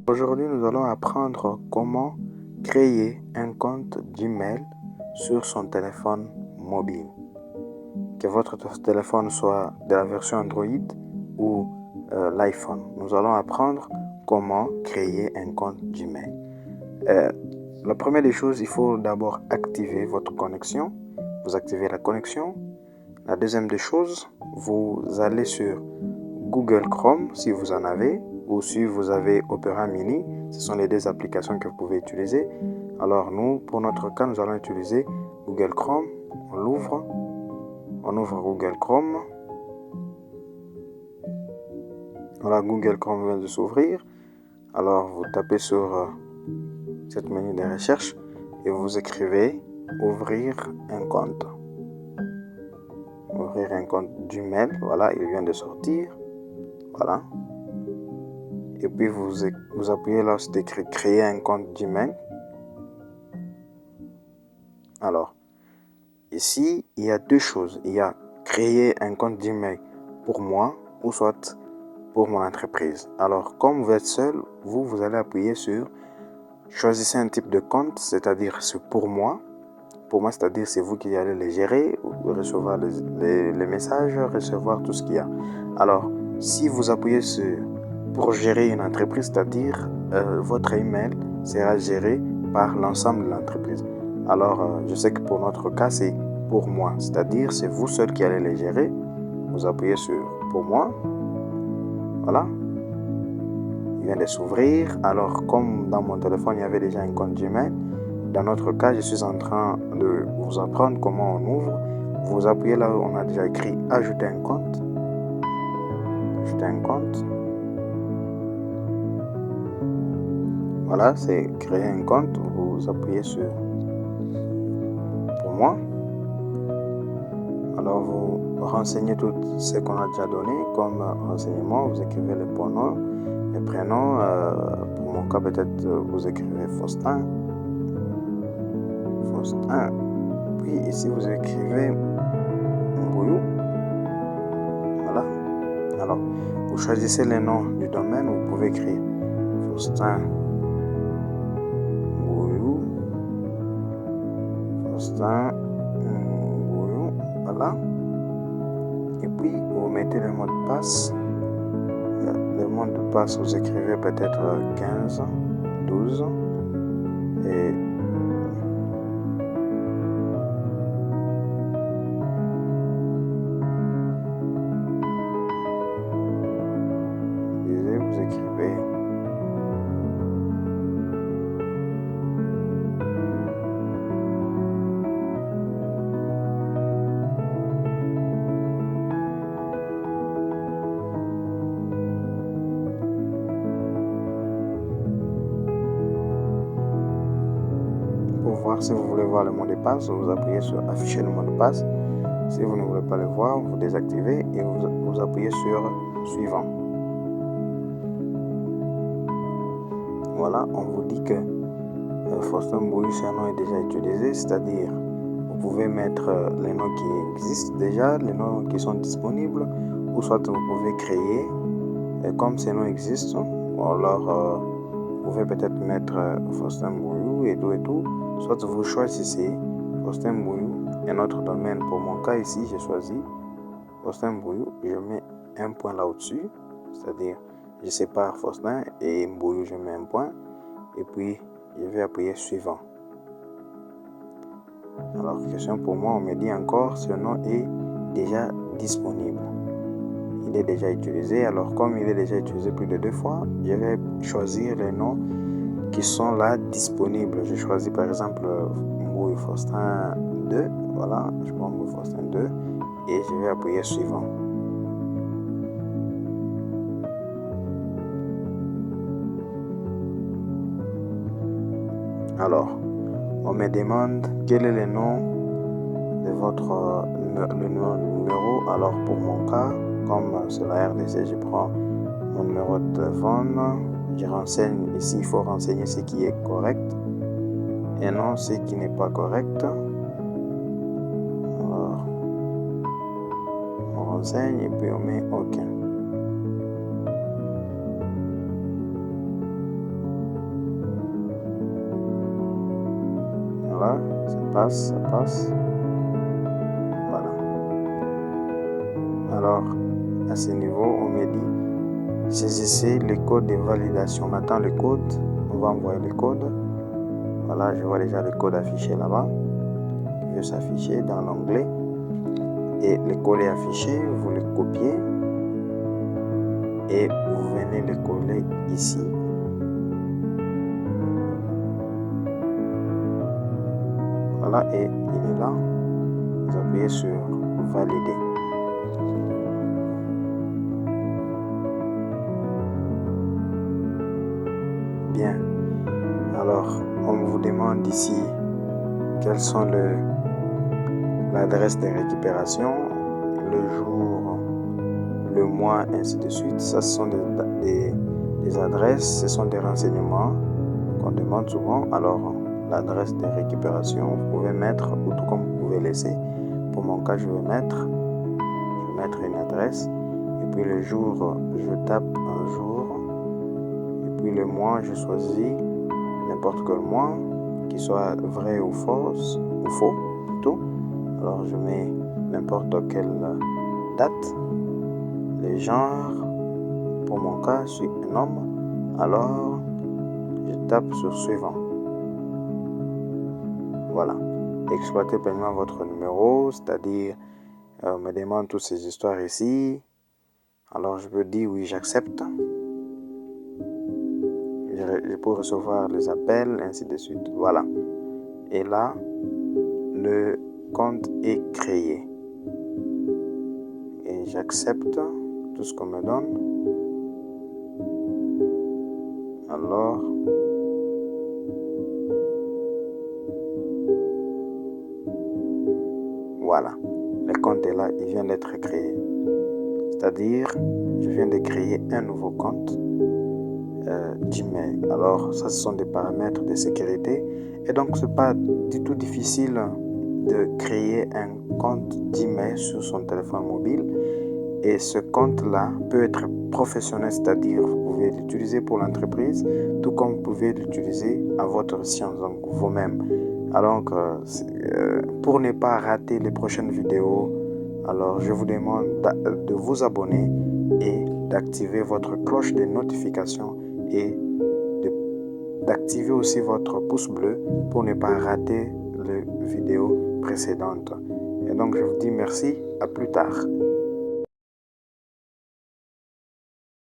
Aujourd'hui, nous allons apprendre comment créer un compte Gmail sur son téléphone mobile. Que votre téléphone soit de la version Android ou l'iPhone. Nous allons apprendre comment créer un compte Gmail. La première des choses, il faut d'abord activer votre connexion. Vous activez la connexion. La deuxième des choses, vous allez sur Google Chrome si vous en avez, ou si vous avez Opera Mini. Ce sont les deux applications que vous pouvez utiliser. Alors nous, pour notre cas, nous allons utiliser Google Chrome. On ouvre Google Chrome. Voilà, Google Chrome vient de s'ouvrir. Alors vous tapez sur cette menu de recherche et vous écrivez ouvrir un compte. Ouvrir un compte Gmail, voilà, il vient de sortir. Voilà. Et puis vous appuyez là sur écrit créer un compte Gmail. Alors, ici, il y a deux choses. Il y a créer un compte Gmail pour moi ou soit pour mon entreprise. Alors, comme vous êtes seul, vous allez appuyer sur choisissez un type de compte, c'est-à-dire c'est pour moi. Pour moi, c'est-à-dire c'est vous qui allez les gérer, recevoir les messages, recevoir tout ce qu'il y a. Alors, si vous appuyez sur pour gérer une entreprise, c'est-à-dire votre email sera géré par l'ensemble de l'entreprise. Alors, je sais que pour notre cas, c'est pour moi, c'est-à-dire c'est vous seul qui allez les gérer. Vous appuyez sur pour moi. Voilà. Il vient de s'ouvrir. Alors, comme dans mon téléphone, il y avait déjà un compte Gmail, dans notre cas, je suis en train de vous apprendre comment on ouvre. Vous appuyez là où on a déjà écrit ajouter un compte. Ajouter un compte. Voilà, c'est créer un compte. Vous appuyez sur pour moi. Alors vous renseignez tout ce qu'on a déjà donné comme renseignement. Vous écrivez les pronoms, les prénoms. Pour mon cas, peut-être vous écrivez Faustin. Faustin. Puis ici, vous écrivez Mboulou. Voilà. Alors, vous choisissez le nom du domaine. Vous pouvez écrire Faustin Mboulou. Faustin Mboulou. Voilà. Et puis, vous mettez le mot de passe. Le mot de passe, vous écrivez peut-être 15, 12. Et vous écrivez pour voir si vous voulez voir le mot de passe, vous appuyez sur afficher le mot de passe. Si vous ne voulez pas le voir, vous désactivez et vous appuyez sur suivant. Voilà, on vous dit que Faustin Mboulou, ce nom est déjà utilisé, c'est-à-dire vous pouvez mettre les noms qui existent déjà, les noms qui sont disponibles, ou soit vous pouvez créer, et comme ces noms existent, alors vous pouvez peut-être mettre Faustin Mboulou et tout, soit vous choisissez Faustin Mboulou, un autre domaine. Pour mon cas ici, j'ai choisi Faustin Mboulou, je mets un point là au-dessus, c'est-à-dire je sépare Faustin et Mboulou, je mets un point, et puis je vais appuyer suivant. Alors, question pour moi, on me dit encore, ce nom est déjà disponible. Il est déjà utilisé, alors comme il est déjà utilisé plus de 2 fois, je vais choisir les noms qui sont là disponibles. Je choisis par exemple Mboulou Faustin 2, voilà, je prends Mboulou Faustin 2 et je vais appuyer suivant. Alors, on me demande quel est le nom de votre numéro. Alors, pour mon cas, comme c'est la RDC, je prends mon numéro de téléphone. Je renseigne ici, il faut renseigner ce qui est correct et non ce qui n'est pas correct. Alors, on renseigne et puis on met OK. Voilà, ça passe. Voilà. Alors, à ce niveau, on me dit, saisissez le code de validation. On attend le code, on va envoyer le code. Voilà, je vois déjà le code affiché là-bas. Il veut s'afficher dans l'onglet. Et le code est affiché, vous le copiez. Et vous venez le coller ici. Voilà, et il est là. Vous appuyez sur valider. Bien. Alors, on vous demande ici quelles sont l'adresse de récupération, le jour, le mois, ainsi de suite. Ça, ce sont des adresses, ce sont des renseignements qu'on demande souvent. Alors, l'adresse de récupération, vous pouvez mettre, ou tout comme vous pouvez laisser. Pour mon cas, je vais mettre une adresse. Et puis le jour, je tape un jour. Et puis le mois, je choisis n'importe quel mois, qu'il soit vrai ou faux plutôt. Alors je mets n'importe quelle date. Le genre, pour mon cas, je suis un homme. Alors je tape sur suivant. Voilà. Exploitez pleinement votre numéro, c'est-à-dire on me demande toutes ces histoires ici. Alors je peux dire oui, j'accepte. Je peux recevoir les appels, ainsi de suite. Voilà. Et là, le compte est créé. Et j'accepte tout ce qu'on me donne. Alors, voilà. Le compte est là, il vient d'être créé. C'est-à-dire, je viens de créer un nouveau compte Gmail. Alors, ça, ce sont des paramètres de sécurité. Et donc, ce n'est pas du tout difficile de créer un compte Gmail sur son téléphone mobile. Et ce compte-là peut être professionnel, c'est-à-dire vous pouvez l'utiliser pour l'entreprise, tout comme vous pouvez l'utiliser à votre science, donc vous-même. Alors, pour ne pas rater les prochaines vidéos, alors je vous demande de vous abonner et d'activer votre cloche de notification et d'activer aussi votre pouce bleu pour ne pas rater les vidéos précédentes. Et donc je vous dis merci, à plus tard.